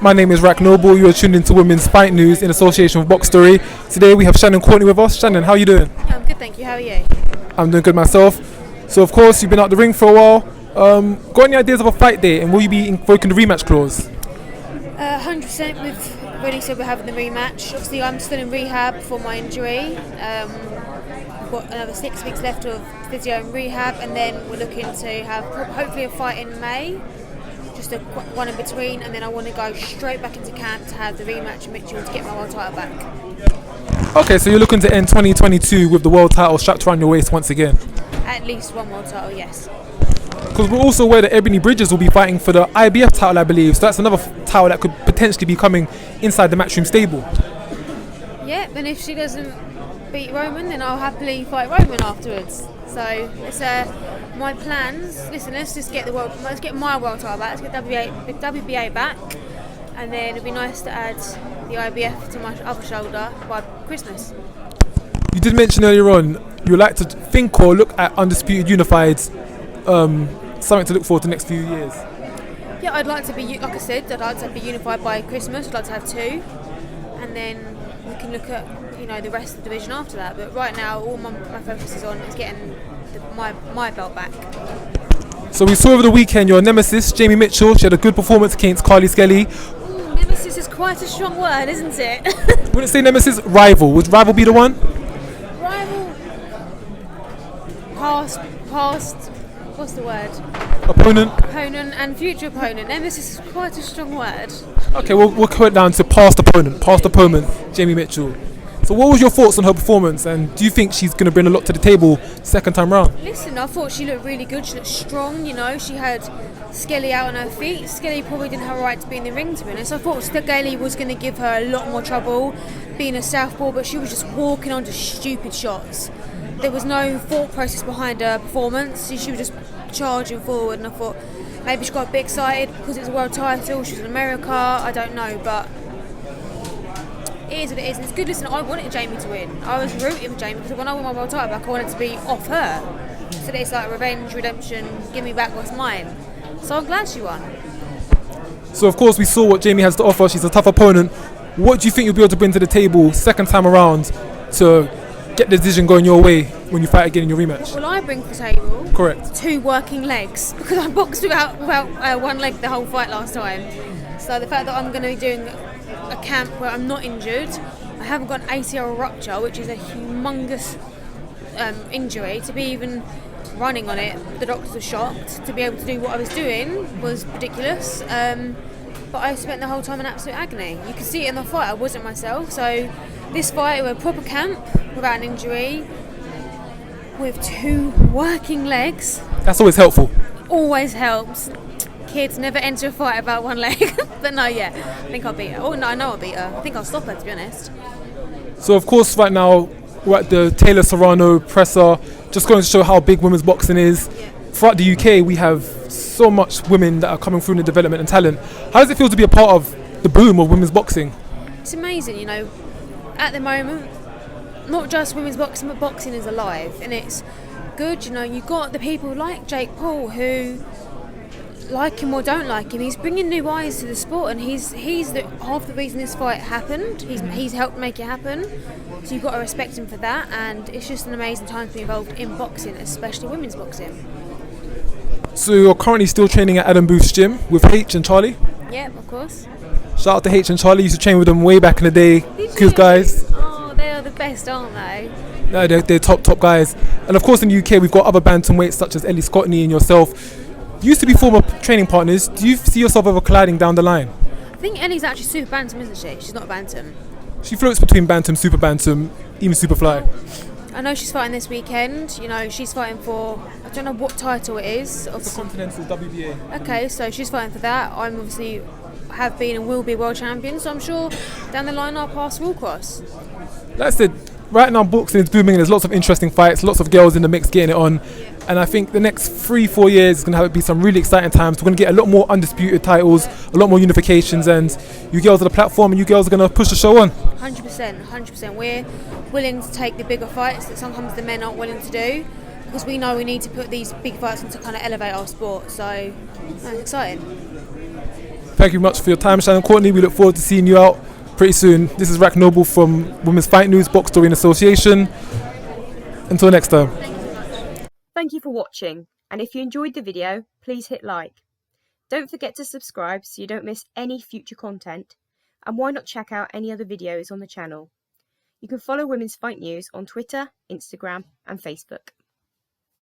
My name is Rak Noble. You are tuned into Women's Fight News in association with BoxStory. Today we have Shannon Courtenay with us. Shannon, how are you doing? Yeah, I'm good, thank you. How are you? I'm doing good myself. So of course you've been out the ring for a while. Got any ideas of a fight day, and will you be invoking the rematch clause? 100%. We've already said we're having the rematch. Obviously, I'm still in rehab for my injury. We've got another 6 weeks left of physio and rehab, and then we're looking to have hopefully a fight in May. Just one in between, and then I want to go straight back into camp to have the rematch with Mitchell to get my world title back. Okay, so you're looking to end 2022 with the world title strapped around your waist once again? At least one world title, yes. Because we're also aware that Ebony Bridges will be fighting for the IBF title, I believe, so that's another title that could potentially be coming inside the Matchroom stable. Yeah, and if she doesn't beat Roman, then I'll happily fight Roman afterwards. So it's my plans. Listen, let's get my world title back. Let's get WBA back, and then it'd be nice to add the IBF to my other shoulder by Christmas. You did mention earlier on you would like to think or look at Undisputed Unified, something to look forward to the next few years. Yeah, I'd like to be, like I said, I'd like to be unified by Christmas. I'd like to have 2, and then we can look at the rest of the division after that. But right now, all my focus is on getting my belt back. So we saw over the weekend your nemesis, Jamie Mitchell. She had a good performance against Carly Skelly. Ooh, nemesis is quite a strong word, isn't it? Wouldn't say nemesis, rival. Would rival be the one? Rival, past, what's the word? Opponent And future opponent. Nemesis is quite a strong word. Okay, we'll cut it down to past opponent, Jamie Mitchell. So what was your thoughts on her performance, and do you think she's going to bring a lot to the table second time round? Listen, I thought she looked really good. She looked strong, she had Skelly out on her feet. Skelly probably didn't have a right to be in the ring, to be honest. I thought Skelly was going to give her a lot more trouble being a southpaw, but she was just walking onto stupid shots. There was no thought process behind her performance. She was just charging forward, and I thought maybe she got a bit excited because it's a world title. She's in America, I don't know, but it is what it is. And it's good. Listen, I wanted Jamie to win. I was rooting for Jamie because when I won my world title back, I wanted to be off her. So it's like revenge, redemption, give me back what's mine. So I'm glad she won. So of course we saw what Jamie has to offer. She's a tough opponent. What do you think you'll be able to bring to the table second time around to get the decision going your way when you fight again in your rematch? What will I bring to the table? Correct. 2 working legs, because I boxed without one leg the whole fight last time. So the fact that I'm going to be doing a camp where I'm not injured, I haven't got an ACL rupture, which is a humongous injury. To be even running on it, the doctors were shocked. To be able to do what I was doing was ridiculous. But I spent the whole time in absolute agony. You can see it in the fight, I wasn't myself. So this fight, we're a proper camp without an injury, with 2 working legs. That's always helpful. Always helps. Kids never enter a fight about 1 leg. But no, yeah, I think I'll beat her. Oh no, I know I'll beat her. I think I'll stop her, to be honest. So of course right now we're at the TaylorSerrano presser, just going to show how big women's boxing is. Yeah. Throughout the UK we have so much women that are coming through in the development and talent. How does it feel to be a part of the boom of women's boxing? It's amazing, at the moment, not just women's boxing, but boxing is alive, and it's good. You've got the people like Jake Paul who like him or don't like him. He's bringing new eyes to the sport, and he's half the reason this fight happened. He's helped make it happen, so you've got to respect him for that. And it's just an amazing time to be involved in boxing, especially women's boxing. So you're currently still training at Adam Booth's gym with H and Charlie? Yeah, of course. Shout out to H and Charlie. Used to train with them way back in the day. Good guys. Oh, they are the best, aren't they? Yeah, they're top guys. And of course in the UK we've got other bantamweights such as Ellie Courtenay and yourself. You used to be former training partners. Do you see yourself ever colliding down the line? I think Ellie's actually super bantam, isn't she? She's not a bantam. She floats between bantam, super bantam, even super fly. I know she's fighting this weekend. She's fighting for, I don't know what title it is. The Continental WBA. Okay, so she's fighting for that. I'm obviously have been and will be world champion, so I'm sure down the line our paths will cross. That's it. Right now boxing is booming and there's lots of interesting fights, lots of girls in the mix getting it on. And I think the next 3-4 years is going to be some really exciting times. We're going to get a lot more undisputed titles, a lot more unifications, and you girls are the platform and you girls are going to push the show on. 100%. We're willing to take the bigger fights that sometimes the men aren't willing to do, because we know we need to put these big fights on to kind of elevate our sport. So, it's exciting. Thank you much for your time, Shannon Courtenay. We look forward to seeing you out pretty soon. This is Rak Noble from Women's Fight News, BoxStory in Association. Until next time. Thank you for watching, and if you enjoyed the video, please hit like. Don't forget to subscribe so you don't miss any future content, and why not check out any other videos on the channel. You can follow Women's Fight News on Twitter, Instagram and Facebook.